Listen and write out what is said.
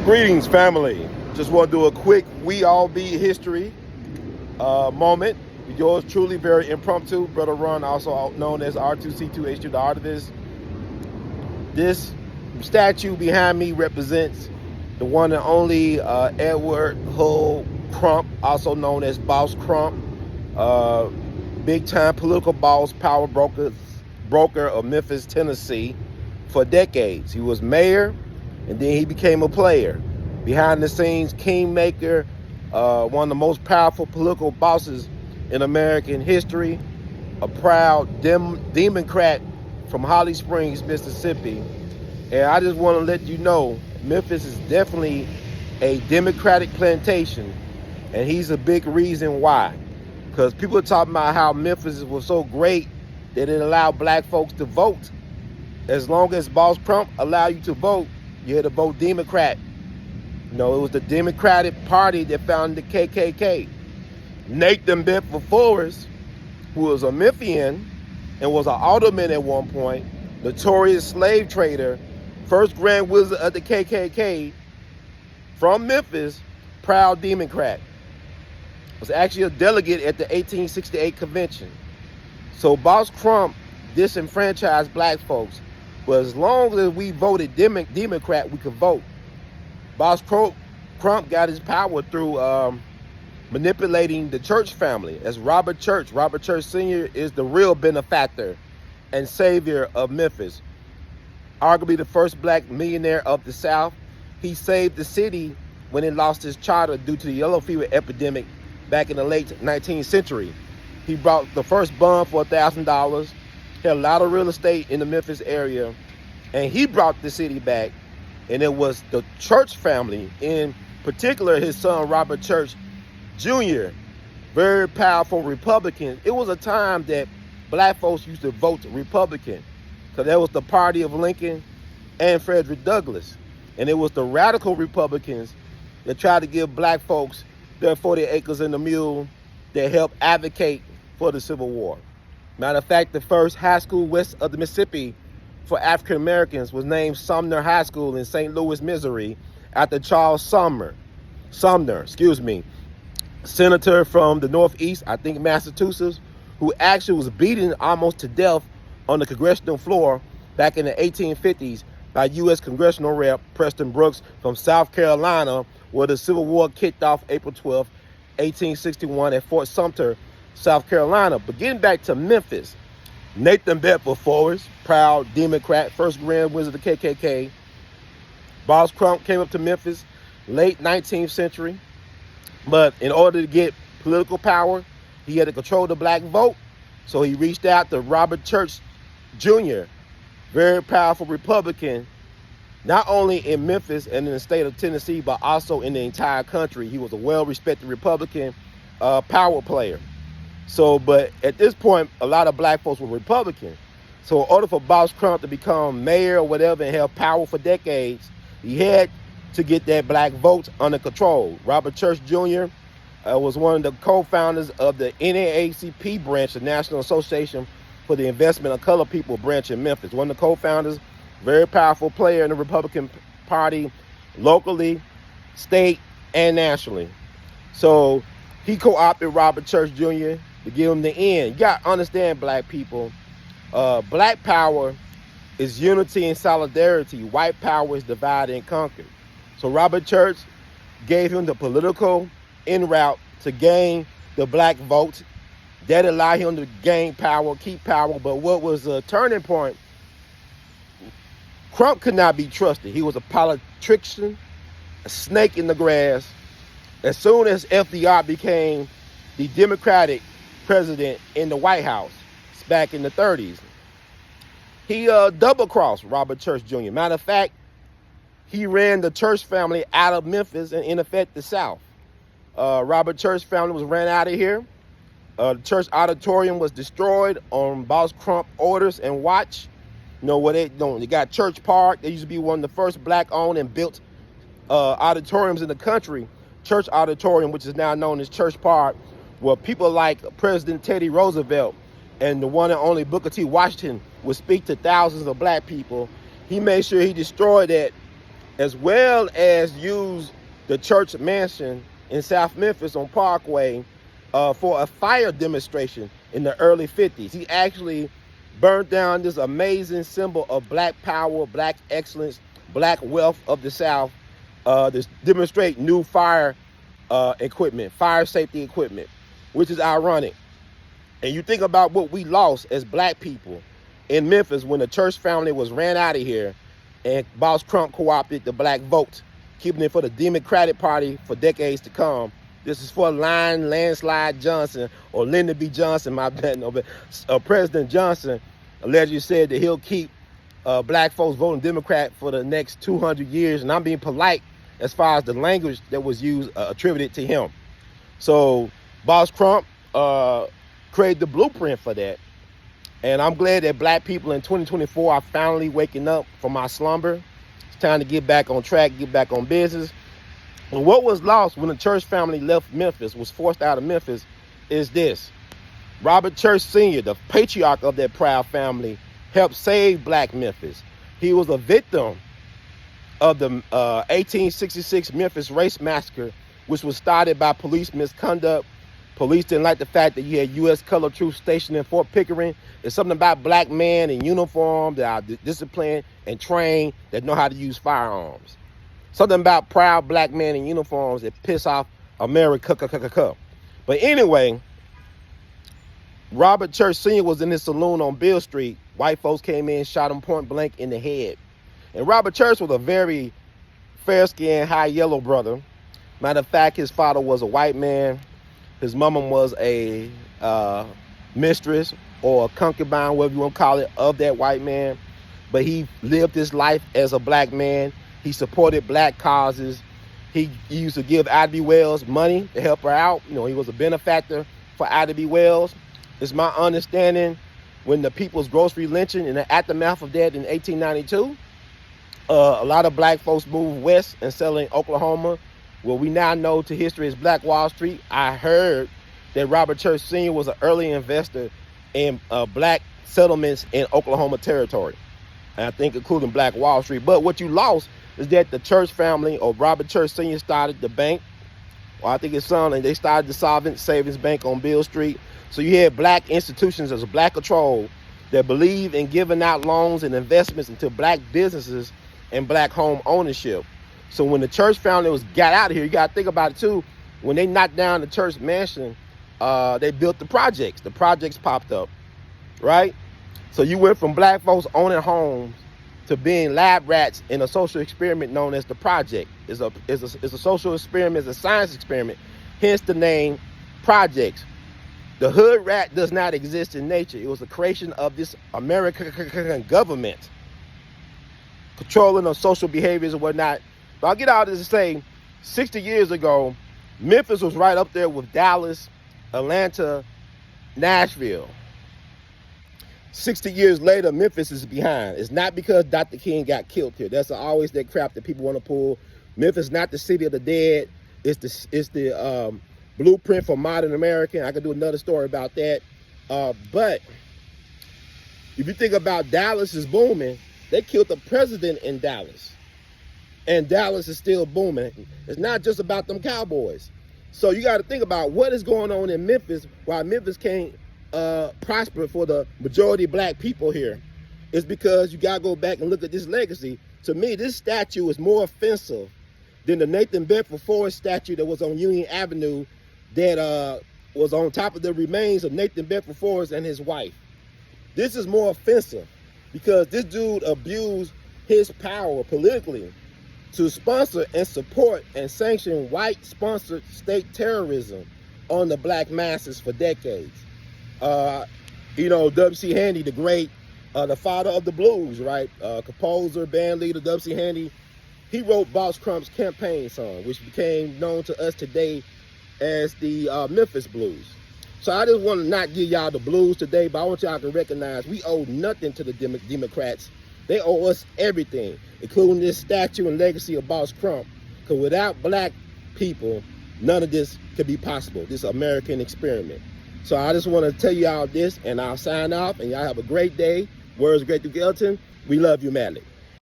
Greetings, family. Just want to do a quick We All Be History moment. Yours truly, very impromptu, Brother Ron, also known as R2C2H2, the artivist. This statue behind me represents the one and only Edward Hull Crump, also known as Boss Crump, big-time political boss, power broker of Memphis, Tennessee, for decades. He was mayor, and then he became a player. Behind the scenes, kingmaker, one of the most powerful political bosses in American history, a proud Democrat from Holly Springs, Mississippi. And I just want to let you know, Memphis is definitely a Democratic plantation, and he's a big reason why. Because people are talking about how Memphis was so great that it allowed black folks to vote. As long as Boss Crump allowed you to vote, you had to vote Democrat. You know, it was the Democratic Party that founded the KKK. Nathan Bedford Forrest, who was a Memphian and was an alderman at one point, notorious slave trader, first Grand Wizard of the KKK from Memphis, proud Democrat, was actually a delegate at the 1868 convention. So Boss Crump disenfranchised black folks, but as long as we voted Democrat, we could vote. Boss Crump got his power through manipulating the Church family. As Robert Church Sr. is the real benefactor and savior of Memphis. Arguably the first black millionaire of the South. He saved the city when it lost its charter due to the yellow fever epidemic back in the late 19th century. He brought the first bond for $1,000, had a lot of real estate in the Memphis area, and he brought the city back. And it was the Church family, in particular his son Robert Church Jr., very powerful Republican. It was a time that black folks used to vote Republican, because that was the party of Lincoln and Frederick Douglass. And it was the radical Republicans that tried to give black folks their 40 acres and a mule that helped advocate for the Civil War. Matter of fact, the first high school west of the Mississippi for African Americans was named Sumner High School in St. Louis, Missouri, after Charles Sumner, senator from the Northeast, I think Massachusetts, who actually was beaten almost to death on the congressional floor back in the 1850s by U.S. Congressional Rep. Preston Brooks from South Carolina, where the Civil War kicked off April 12, 1861 at Fort Sumter, South Carolina. But getting back to Memphis, Nathan Bedford Forrest, proud Democrat, first Grand Wizard of the KKK. Boss Crump came up to Memphis late 19th century. But in order to get political power, he had to control the black vote. So he reached out to Robert Church Jr., very powerful Republican, not only in Memphis and in the state of Tennessee, but also in the entire country. He was a well-respected Republican power player. So, but at this point, a lot of black folks were Republican. So in order for Boss Crump to become mayor or whatever and have power for decades, he had to get that black vote under control. Robert Church Jr. Was one of the co-founders of the NAACP branch, the National Association for the Investment of Colored People branch in Memphis. One of the co-founders, very powerful player in the Republican Party, locally, state, and nationally. So he co-opted Robert Church Jr. to give him the end. You got to understand, black people, black power is unity and solidarity. White power is divide and conquer. So Robert Church gave him the political en route to gain the black vote. That allowed him to gain power, keep power. But what was a turning point, Crump could not be trusted. He was a politician, a snake in the grass. As soon as FDR became the Democratic president in the White House back in the 30s, he double-crossed Robert Church Jr. Matter of fact, he ran the Church family out of Memphis and, in effect, the South. Robert Church family was ran out of here. The church auditorium was destroyed on Boss Crump orders and watch. You know what they don't? They got Church Park. They used to be one of the first black-owned and built auditoriums in the country. Church Auditorium, which is now known as Church Park, where people like President Teddy Roosevelt and the one and only Booker T. Washington would speak to thousands of black people. He made sure he destroyed that as well as used the church mansion in South Memphis on Parkway for a fire demonstration in the early 50s. He actually burned down this amazing symbol of black power, black excellence, black wealth of the South to demonstrate new fire equipment, fire safety equipment, which is ironic. And you think about what we lost as black people in Memphis when the church family was ran out of here and Boss Crump co-opted the black vote, keeping it for the Democratic Party for decades to come. This is for Landslide Johnson, or Lyndon B. Johnson, my bad, no, but President Johnson allegedly said that he'll keep black folks voting Democrat for the next 200 years. And I'm being polite as far as the language that was used attributed to him. So Boss Crump created the blueprint for that. And I'm glad that black people in 2024 are finally waking up from our slumber. It's time to get back on track, get back on business. And what was lost when the Church family left Memphis, was forced out of Memphis, is this. Robert Church Sr., the patriarch of that proud family, helped save black Memphis. He was a victim of the 1866 Memphis race massacre, which was started by police misconduct. Police didn't like the fact that you had U.S. colored troops stationed in Fort Pickering. It's something about black men in uniform that are disciplined and trained, that know how to use firearms. Something about proud black men in uniforms that piss off America. But anyway, Robert Church Sr. was in his saloon on Beale Street. White folks came in, shot him point blank in the head. And Robert Church was a very fair-skinned, high yellow brother. Matter of fact, his father was a white man. His mama was a mistress or a concubine, whatever you want to call it, of that white man. But he lived his life as a black man. He supported black causes. He used to give Ida B. Wells money to help her out. You know, he was a benefactor for Ida B. Wells. It's my understanding when the People's Grocery lynching and the aftermath of that in 1892, a lot of black folks moved west and settled in Oklahoma, what we now know to history as Black Wall Street. I heard that Robert Church Sr. was an early investor in black settlements in Oklahoma territory, and I think including Black Wall Street. But what you lost is that the Church family, or Robert Church Sr., started the bank, or I think his son, and they started the Solvent Savings Bank on Beale Street. So you had black institutions as a black control that believe in giving out loans and investments into black businesses and black home ownership. So when the Church family got out of here, you got to think about it too. When they knocked down the Church mansion, they built the projects. The projects popped up, right? So you went from black folks owning homes to being lab rats in a social experiment known as the project. It's a social experiment, it's a science experiment, hence the name projects. The hood rat does not exist in nature. It was a creation of this American government controlling of social behaviors and whatnot. But I'll get out of this to say, 60 years ago, Memphis was right up there with Dallas, Atlanta, Nashville. 60 years later, Memphis is behind. It's not because Dr. King got killed here. That's always that crap that people want to pull. Memphis is not the city of the dead. It's the blueprint for modern America. I could do another story about that. But if you think about Dallas is booming, they killed the president in Dallas. And Dallas is still booming. It's not just about them Cowboys. So you got to think about what is going on in Memphis, why Memphis can't prosper for the majority of black people here. It's because you got to go back and look at this legacy. To me, this statue is more offensive than the Nathan Bedford Forrest statue that was on Union Avenue that was on top of the remains of Nathan Bedford Forrest and his wife. This is more offensive because this dude abused his power politically to sponsor and support and sanction white-sponsored state terrorism on the black masses for decades. W.C. Handy, the great, the father of the blues, right? Composer, band leader, W.C. Handy, he wrote Boss Crump's campaign song, which became known to us today as the Memphis Blues. So I just want to not give y'all the blues today, but I want y'all to recognize we owe nothing to the Democrats. They owe us everything, including this statue and legacy of Boss Crump. Because without black people, none of this could be possible, this American experiment. So I just want to tell y'all this, and I'll sign off, and y'all have a great day. Words great to Gelton. We love you madly.